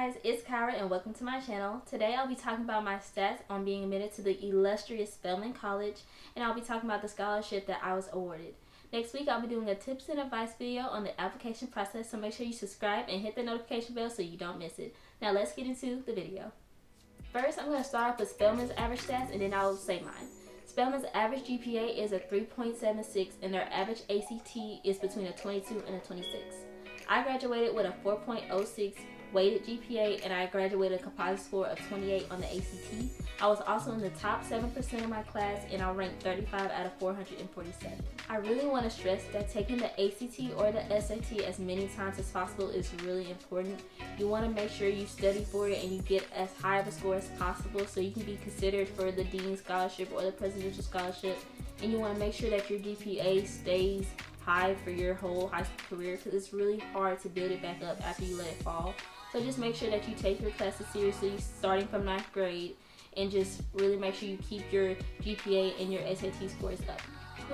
guys, it's Kyra and welcome to my channel. Today I'll be talking about my stats on being admitted to the illustrious Spelman College, and I'll be talking about the scholarship that I was awarded. Next week I'll be doing a tips and advice video on the application process, so make sure you subscribe and hit the notification bell so you don't miss it. Now let's get into the video. First I'm going to start off with Spelman's average stats and then I'll say mine. Spelman's average GPA is a 3.76 and their average ACT is between a 22 and a 26. I graduated with a 4.06 weighted GPA and I graduated a composite score of 28 on the ACT. I was also in the top 7% of my class and I ranked 35 out of 447. I really want to stress that taking the ACT or the SAT as many times as possible is really important. You want to make sure you study for it and you get as high of a score as possible so you can be considered for the Dean Scholarship or the Presidential Scholarship, and you want to make sure that your GPA stays high for your whole high school career because it's really hard to build it back up after you let it fall. So just make sure that you take your classes seriously starting from 9th grade and just really make sure you keep your GPA and your SAT scores up.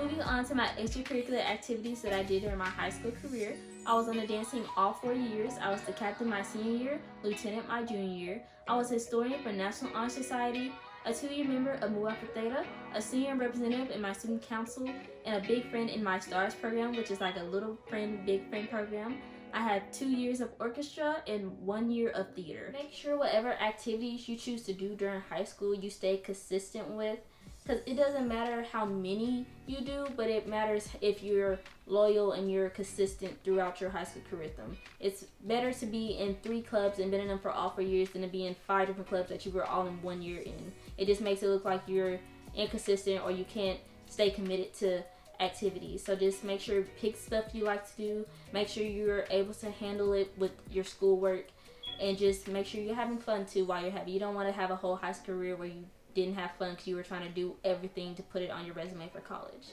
Moving on to my extracurricular activities that I did during my high school career. I was on the dance team all 4 years. I was the captain my senior year, lieutenant my junior year. I was a historian for National Honor Society, a 2-year member of Mu Alpha Theta, a senior representative in my student council, and a big friend in my STARS program, which is like a little friend, big friend program. I had 2 years of orchestra and 1 year of theater. Make sure whatever activities you choose to do during high school you stay consistent with, because it doesn't matter how many you do, but it matters if you're loyal and you're consistent throughout your high school curriculum. It's better to be in 3 clubs and been in them for all 4 years than to be in 5 different clubs that you were all in 1 year in. It just makes it look like you're inconsistent or you can't stay committed to activities. So just make sure pick stuff you like to do, make sure you're able to handle it with your schoolwork, and just make sure you're having fun too while you're happy. You don't want to have a whole high school career where you didn't have fun because you were trying to do everything to put it on your resume for college.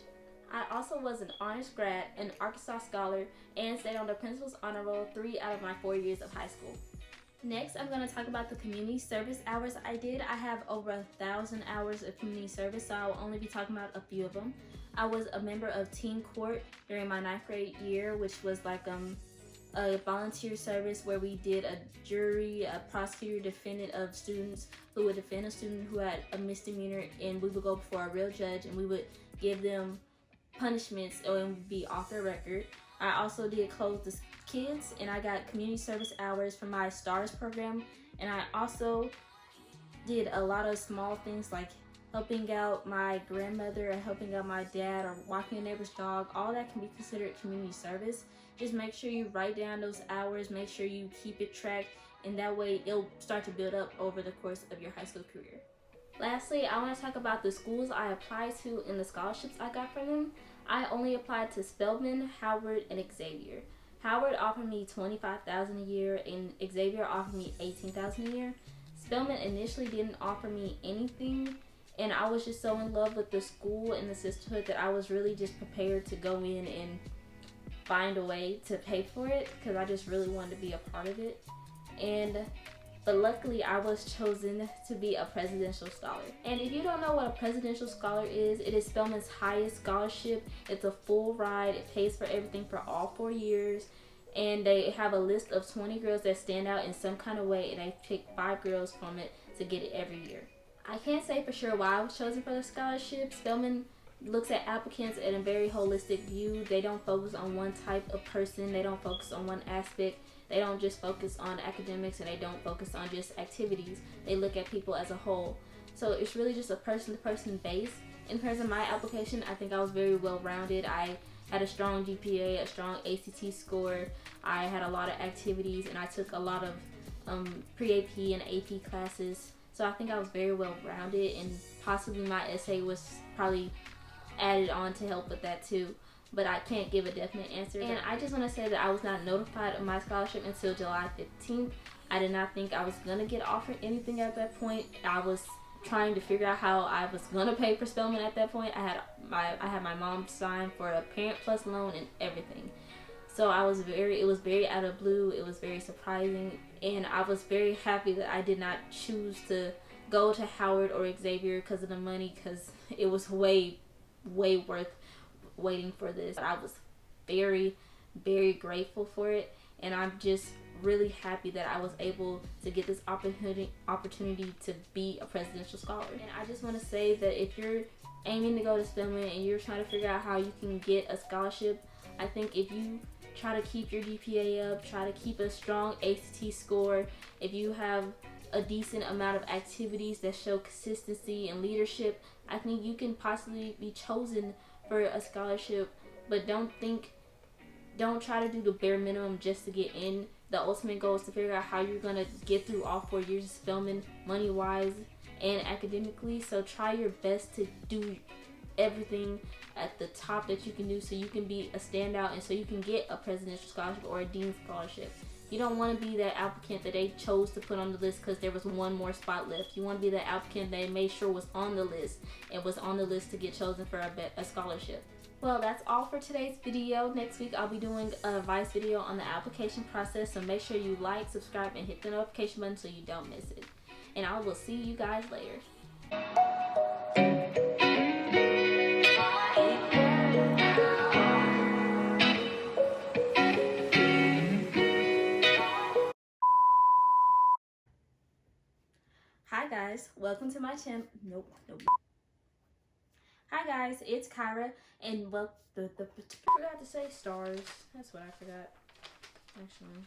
I also was an honors grad, an Arkansas scholar, and stayed on the principal's honor roll 3 out of my 4 years of high school. Next, I'm going to talk about the community service hours I did. I have over 1,000 hours of community service, so I'll only be talking about a few of them. I was a member of teen court during my 9th grade year, which was like a volunteer service where we did a jury, a prosecutor, defendant of students who would defend a student who had a misdemeanor, and we would go before a real judge and we would give them punishments and it would be off their record. I also did clothe the kids and I got community service hours from my STARS program, and I also did a lot of small things like helping out my grandmother and helping out my dad or walking a neighbor's dog. All that can be considered community service. Just make sure you write down those hours, make sure you keep it tracked, and that way it'll start to build up over the course of your high school career. Lastly, I want to talk about the schools I applied to and the scholarships I got from them. I only applied to Spelman, Howard, and Xavier. Howard offered me $25,000 a year and Xavier offered me $18,000 a year. Spelman initially didn't offer me anything, and I was just so in love with the school and the sisterhood that I was really just prepared to go in and find a way to pay for it because I just really wanted to be a part of it. But luckily I was chosen to be a presidential scholar. And if you don't know what a presidential scholar is, it is Spelman's highest scholarship. It's a full ride. It pays for everything for all 4 years. And they have a list of 20 girls that stand out in some kind of way, and they pick 5 girls from it to get it every year. I can't say for sure why I was chosen for the scholarship. Spelman looks at applicants in a very holistic view. They don't focus on one type of person. They don't focus on one aspect. They don't just focus on academics, and they don't focus on just activities. They look at people as a whole. So it's really just a person-to-person base. In terms of my application, I think I was very well-rounded. I had a strong GPA, a strong ACT score. I had a lot of activities, and I took a lot of pre-AP and AP classes. So I think I was very well-rounded, and possibly my essay was probably added on to help with that too. But I can't give a definite answer. And I just want to say that I was not notified of my scholarship until July 15th. I did not think I was going to get offered anything at that point. I was trying to figure out how I was going to pay for Spelman at that point. I had my mom sign for a Parent Plus loan and everything. So it was very out of blue. It was very surprising. And I was very happy that I did not choose to go to Howard or Xavier because of the money, because it was way worth waiting for this. I was very, very grateful for it, and I'm just really happy that I was able to get this opportunity to be a presidential scholar. And I just want to say that if you're aiming to go to Spelman and you're trying to figure out how you can get a scholarship, I think if you try to keep your GPA up, try to keep a strong ACT score, if you have a decent amount of activities that show consistency and leadership, I think you can possibly be chosen for a scholarship. But don't try to do the bare minimum just to get in. The ultimate goal is to figure out how you're going to get through all 4 years of Spelman, money-wise and academically. So try your best to do everything at the top that you can do so you can be a standout and so you can get a presidential scholarship or a dean scholarship. You don't want to be that applicant that they chose to put on the list because there was one more spot left. You want to be that applicant they made sure was on the list and was on the list to get chosen for a scholarship. Well, that's all for today's video. Next week, I'll be doing an advice video on the application process, so make sure you like, subscribe, and hit the notification button so you don't miss it. And I will see you guys later. Hi guys, welcome to my channel. Nope. Hi guys, it's Kyra, and well, I forgot to say stars. That's what I forgot. Actually.